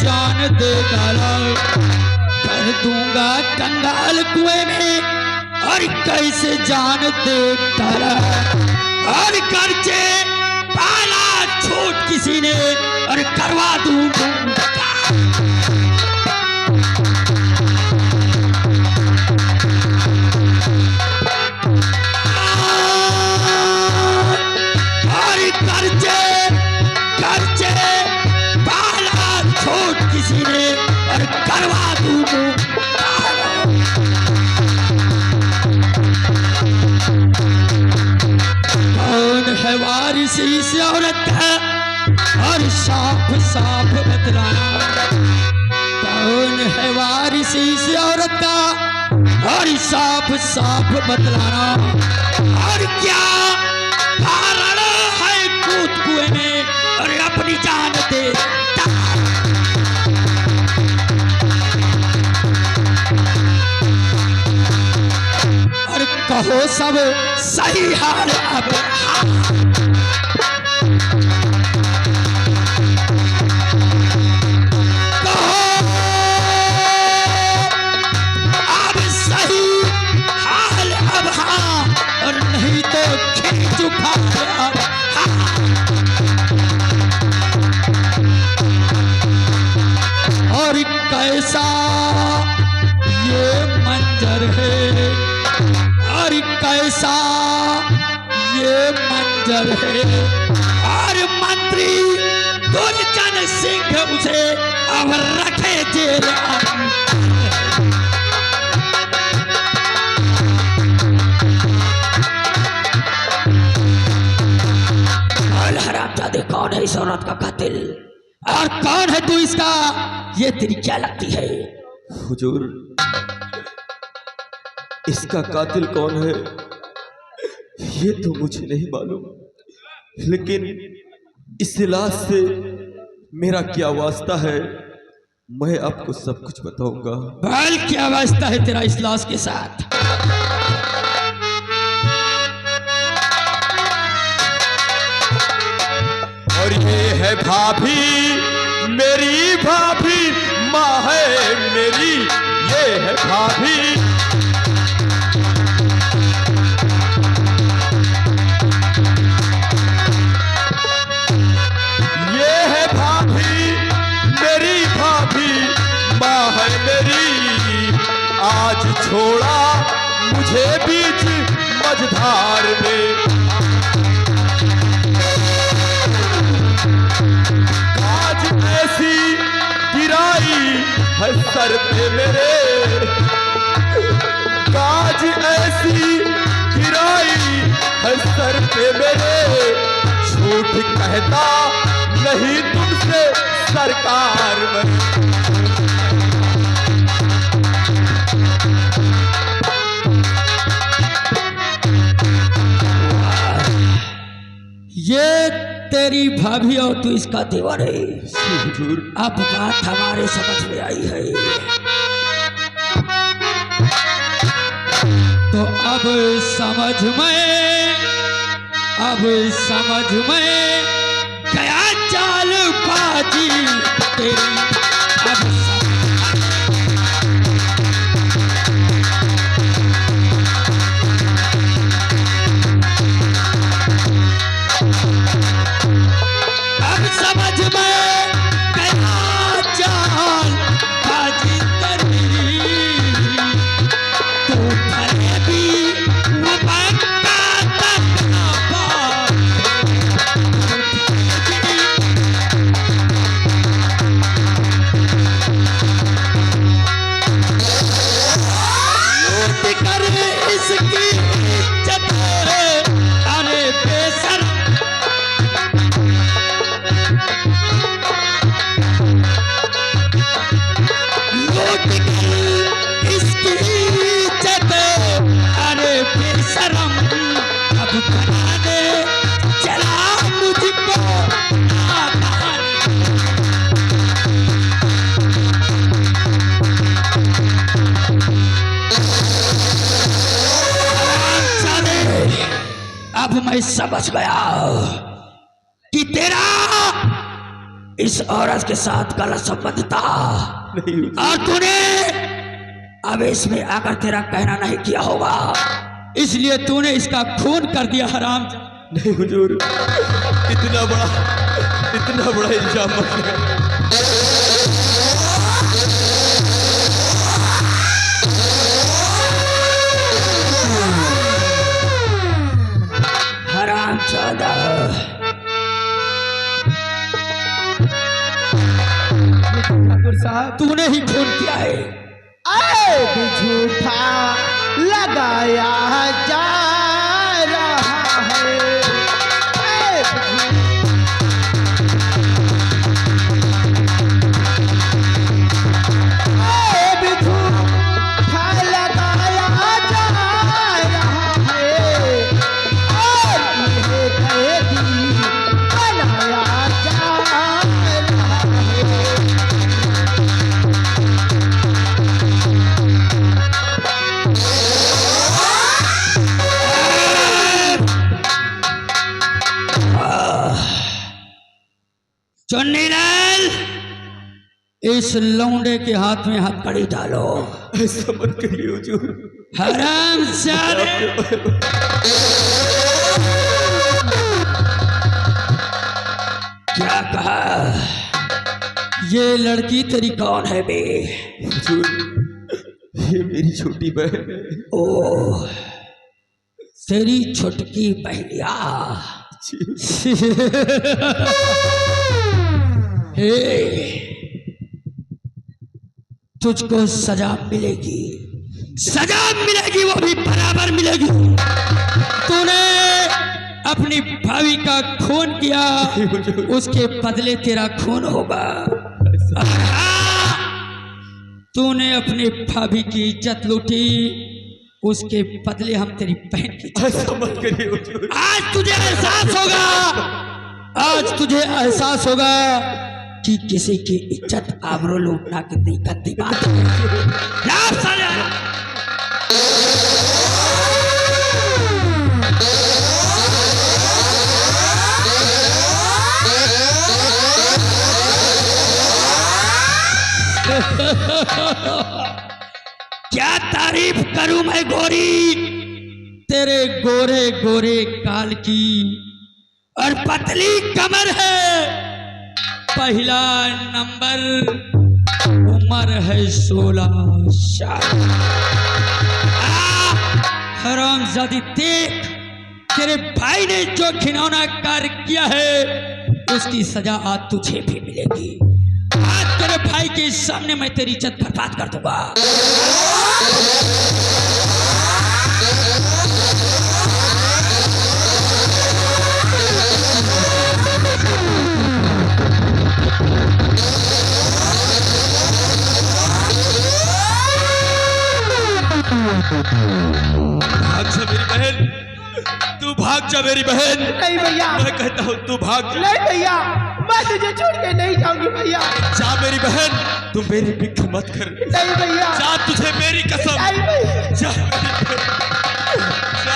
जान दे डाला, कर दूंगा कंगाल कुएं में और कैसे जान दे डाला। और कर्जे पाला छूट किसी ने और करवा दूंगा। करवा दूं। कौन है वारिस इस औरत का और साफ साफ बतलाना। कौन है वारिस इस औरत का और साफ साफ बतलाना। और क्या कारण है कूद कुएं में और अपनी जान दे। कहो सब सही हाल अब कहो अब सही हाल अब हाँ और नहीं तो खींच उठा अब हाँ। और कैसा ये मंजर है और कैसा ये मंजर है। और मंत्री दुर्जन सिंह उसे अब रखे जेल। हरामजादे कौन है इस औरत का कातिल और कौन है तू इसका, ये तेरी क्या लगती है? हुजूर इसका कातिल कौन है ये तो मुझे नहीं मालूम, लेकिन इस लाश से मेरा क्या वास्ता है मैं आपको सब कुछ बताऊंगा। बाल क्या वास्ता है तेरा इस लाश के साथ? और ये है भाभी मेरी भाभी माँ है मेरी, ये है भाभी आज छोड़ा मुझे बीच मझधार में। काज ऐसी गिराई है सर पे मेरे, काज ऐसी गिराई है सर पे मेरे। झूठ कहता नहीं तुमसे सरकार में। ये तेरी भाभी और तू इसका देवर है। अब बात हमारे समझ में आई है तो अब समझ में गया चाल बाजी तेरी। अब समझ में गया चाल बाजी तेरी। तो फरेबी वो बंदा तकना लूट कर इसकी इज्जत अरे बेसर। इसकी इज्जत अरे बेशरम अब बनाने चला मुझको। अब मैं समझ गया कि तेरा इस औरत के साथ गलत संबंध था नहीं हुजूर। और तूने अब इसमें आकर तेरा कहना नहीं किया होगा, इसलिए तूने इसका खून कर दिया हराम। नहीं हुजूर, इतना बड़ा इल्जाम मत लगाओ। हराम ज्यादा ठाकुर साहब तूने ही खून किया है। ऐब झूठा लगाया जा रहा है। ऐब झूठा लगाया जा रहा है और इन्हें कैदी बनाया जा रहा है। चुन्नीलाल, इस लौंडे के हाथ में हथकड़ी डालो। ऐसा मत करिए हुजूर। हराम जादे, क्या कहा? ये लड़की तेरी कौन है बे? हुजूर, ये मेरी छोटी बहन है। ओ, तेरी छुटकी बहनिया। जी। हे, तुझको सजा मिलेगी, सजा मिलेगी, वो भी बराबर मिलेगी। तूने अपनी भाभी का खून किया, उसके बदले तेरा खून होगा। और हाँ, तूने अपनी भाभी की इज्जत लूटी, उसके बदले हम तेरी बहन की इज्जत। ऐसा मत करिए हुजूर। आज तुझे एहसास होगा, आज तुझे एहसास होगा कि किसी की इज्जत आबरू लूटना कितनी गंदी बात है। जा साले। क्या तारीफ करूं मैं गोरी तेरे गोरे गोरे काल की, और पतली कमर है, पहला नंबर, उम्र है 16 साल। हरामजादी, देख तेरे भाई ने जो घिनौना कार्य किया है उसकी सजा आज तुझे भी मिलेगी। आज तेरे भाई के सामने मैं तेरी इज्जत बर्बाद कर दूंगा। भाग जा मेरी बहन, तू भाग जा मेरी बहन। नहीं भैया, मैं कहता हूँ तू भाग जा। नहीं भैया, मैं तुझे छोड़ के नहीं जाऊंगी भैया। जा मेरी बहन, तू मेरी फिक्र मत कर। नहीं भैया, जा, तुझे मेरी कसम। नहीं भैया। जा मेरी बहन, जा।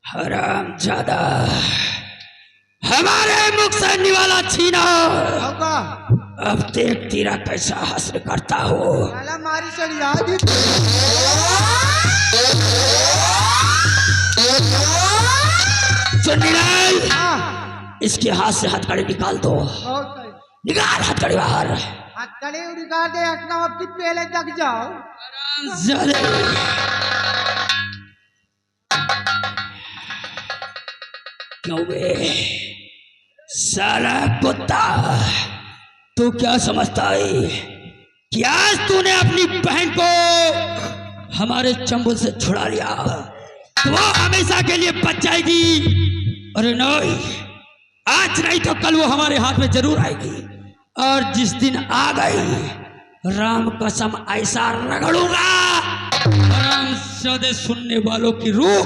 हरामजादा, हमारे मुख से निवाला छीना। होगा अब देख तेरा कैसा हस्र करता हो। साला मारी सड़ी आदि। चुन्नीलाल, हाँ, इसके हाथ से हथकड़ी निकाल दो। बहुत सही। निकाल हथकड़ी बाहर। हथकड़ी उड़का दे, हटना अब की पहले तक जाओ। क्यों बे साला कुत्ता, तू क्या समझता है कि आज तूने अपनी बहन को हमारे चंबुल से छुड़ा लिया तो वो हमेशा के लिए बच जाएगी? अरे नहीं, आज नहीं तो कल वो हमारे हाथ में जरूर आएगी। और जिस दिन आ गई, राम कसम ऐसा रगड़ूंगा, राम सदे सुनने वालों की रूह।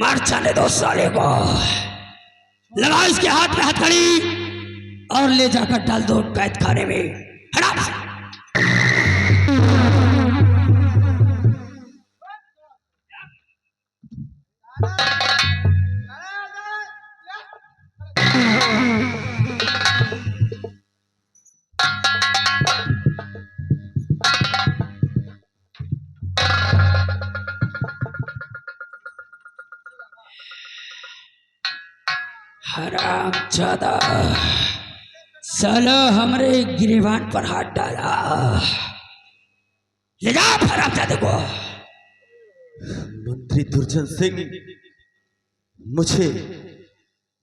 मार जाने दो साले को। लगाओ इसके हाथ में हथकड़ी और ले जाकर डाल दो कैद खाने में। हटा। हराम ज्यादा साला हमरे गिरेबान पर हाथ डाला। ले जा हराम ज्यादा को। मंत्री दुर्जन सिंह,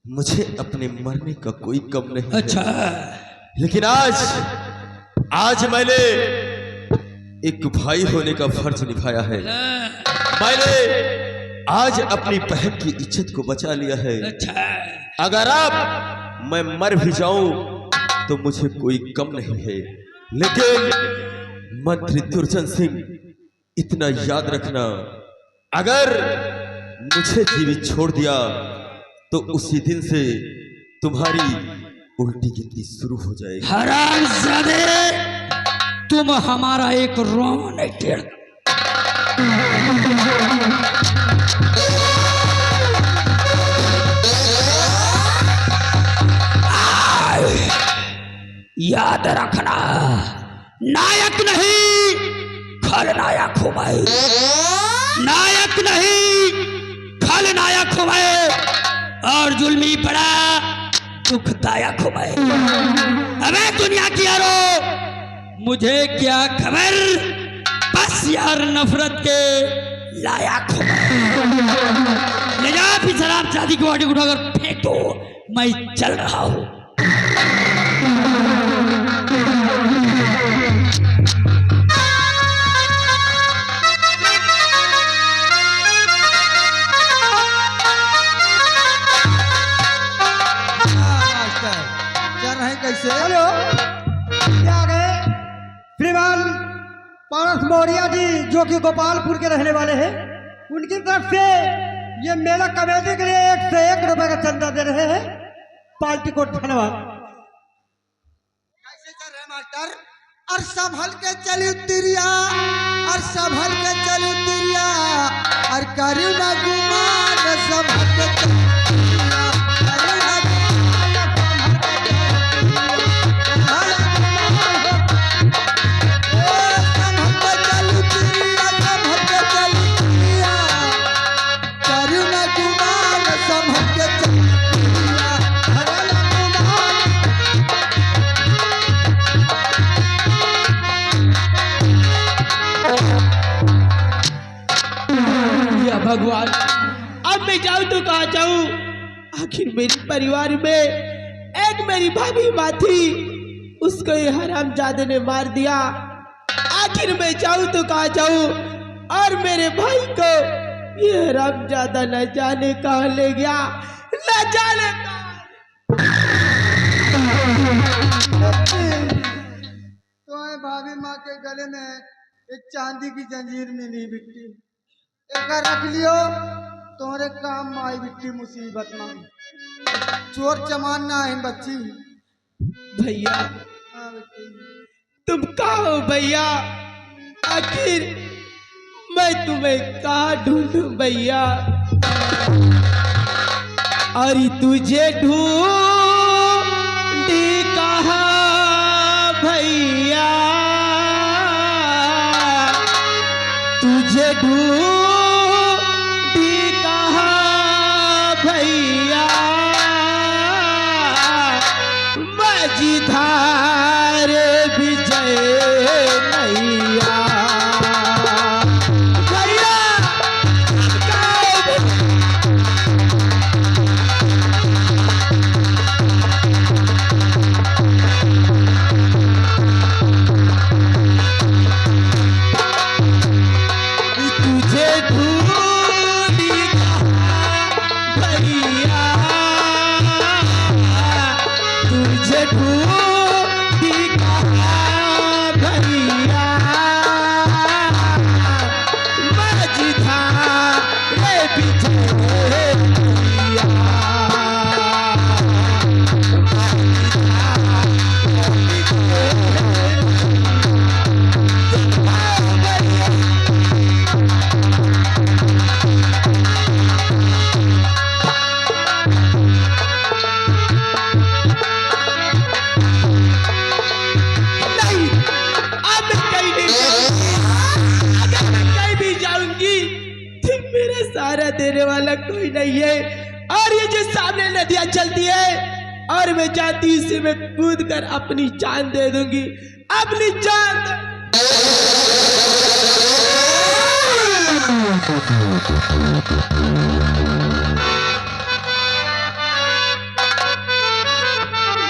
मुझे अपने मरने का कोई गम नहीं। अच्छा है। लेकिन आज मैंने एक भाई होने का फर्ज निभाया है। मैंने आज अपनी बहन की इज्जत को बचा लिया है। अच्छा अगर अब मैं मर भी जाऊं तो मुझे कोई गम नहीं है। लेकिन मंत्री दुर्जन सिंह, इतना याद रखना, अगर मुझे जीवित छोड़ दिया तो उसी दिन से तुम्हारी उल्टी गिनती शुरू हो जाएगी। हरामजादे, तुम हमारा एक रोम नहीं टेढ़। याद रखना, नायक नहीं खलनायक हो मैं। नायक नहीं खलनायक हो मैं, और जुल्मी पड़ा दुखदायक हो मैं। अबे दुनिया की यारो, मुझे क्या खबर, बस यार नफरत के लायक हो मैं। ले जा फिर शराब शादी की बॉडी उठाकर फेंक दो, मैं चल रहा हूं। कैसे हेलो क्या गए श्रीमान पारस मौर्य जी, जो कि गोपालपुर के रहने वाले हैं, उनकी तरफ से ये मेला कमेटी के लिए 1 से 1 रुपए का चंदा दे रहे हैं। पार्टी को धन्यवाद। कैसे चल रहे मास्टर? और संभल के चली तिरिया, और संभल के चली तिरिया, और करू ना गुमान, संभल के चली तिरिया, करू ना भगवान, अब मैं जाऊं तो कहाँ जाऊं? आखिर मेरे परिवार में एक मेरी भाभी माँ थी, उसको ये हरामजादे ने मार दिया। आखिर मैं जाऊं तो कहाँ जाऊं? और मेरे भाई को ये हरामजादा न जाने कहाँ ले गया, न जाने तुम्हें भाभी माँ के गले में एक चांदी की जंजीर मिली बिट्टी, एक रख लियो, तुम्हारे काम आई बिट्टी मुसीबत में। चोर चमान ना है बच्ची। भैया हाँ बिट्टी, तुम कहाँ हो भैया? आखिर मैं तुम्हें कहाँ ढूंढूं भैया? और तुझे ढूंढी कहाँ भैया? तुझे ढूंढी कहाँ भैया? मझधार विजय नैया भैया। तुझे सहारा देने वाला कोई नहीं है। और ये जो सामने नदियां चलती है और मैं जाती इसी में कूद कर अपनी जान दे दूंगी, अपनी जान।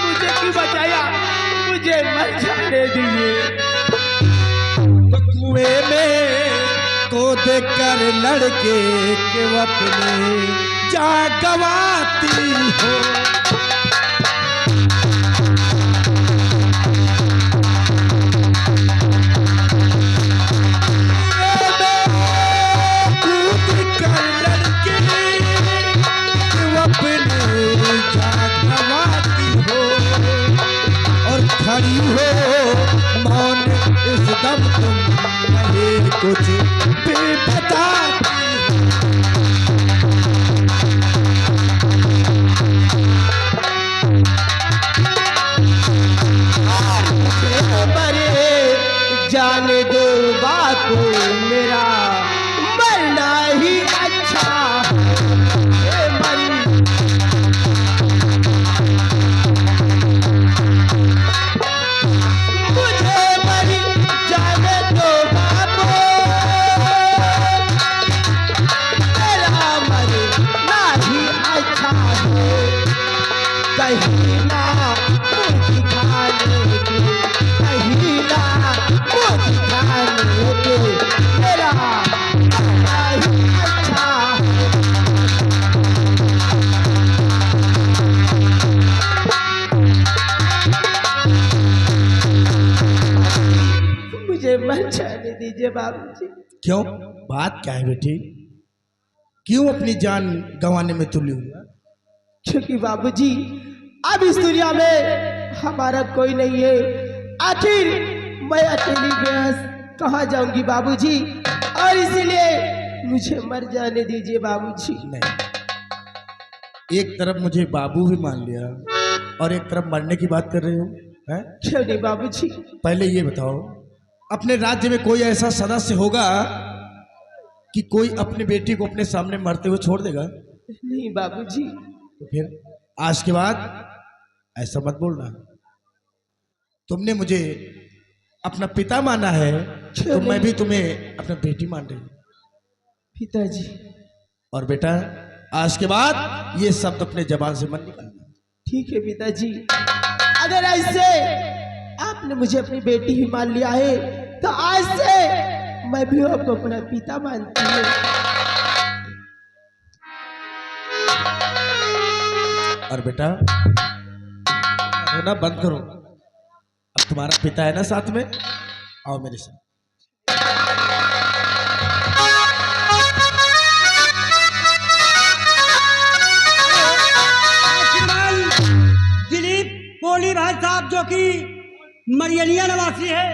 मुझे क्यों बचाया, मुझे मर जाने दीजिए। कुएं में कूद कर लड़के के अपने जा गवाती हो। कूद कर लड़के के अपने जा गवाती हो और खड़ी हो मौन इस दम तुम नहीं कुछ भी बताती मरे जाने दो बात मेरा मरना ही अच्छा है। मरी मुझे मरी जाने दो बाबू, मेरा मरना ही अच्छा है। कहीं ना मुझे खाने के, कहीं ना मुझे खाने के, मेरा मरना ही अच्छा है। मुझे मर जाने दीजिए बाबूजी। क्यों, बात क्या है बेटी? क्यों अपनी जान गंवाने में तुली हुआ? क्योंकि बाबूजी अब इस दुनिया में हमारा कोई नहीं है। आखिर मैं अकेली बेहस कहाँ जाऊंगी बाबूजी, और इसीलिए मुझे मर जाने दीजिए बाबूजी। नहीं, एक तरफ मुझे बाबू भी मान लिया और एक तरफ मरने की बात कर रहे हो, हैं? क्यों नहीं बाबूजी? पहले ये बताओ, अपने राज्य में कोई ऐसा सदस्य होगा कि कोई अपनी बेटी को अपने सामने मरते हुए छोड़ देगा? नहीं बाबूजी। तो फिर आज के बाद ऐसा मत बोलना। तुमने मुझे अपना पिता माना है तो मैं भी तुम्हें अपना बेटी मान रही हूँ। पिताजी। और बेटा, आज के बाद ये शब्द अपने जबान से मत निकालना। ठीक है पिताजी, अगर ऐसे आपने मुझे अपनी बेटी ही मान लिया है तो आज से मैं भी आपको अपना पिता मानती हूँ। और बेटा, रोना बंद करो। अब तुम्हारा पिता है ना साथ में, आओ मेरे साथ। दिलीप कोहली भाई साहब जो कि मरियनिया निवासी है,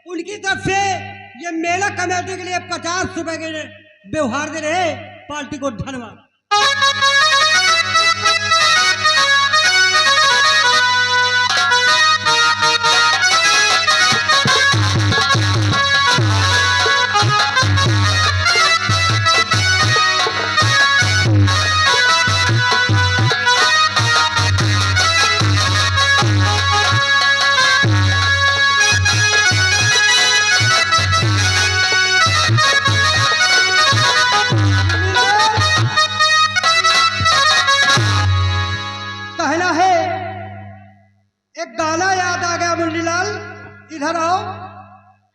उनकी तरफ से ये मेला कमेटी के लिए 50 रुपए के व्यवहार दे रहे। पार्टी को धन्यवाद।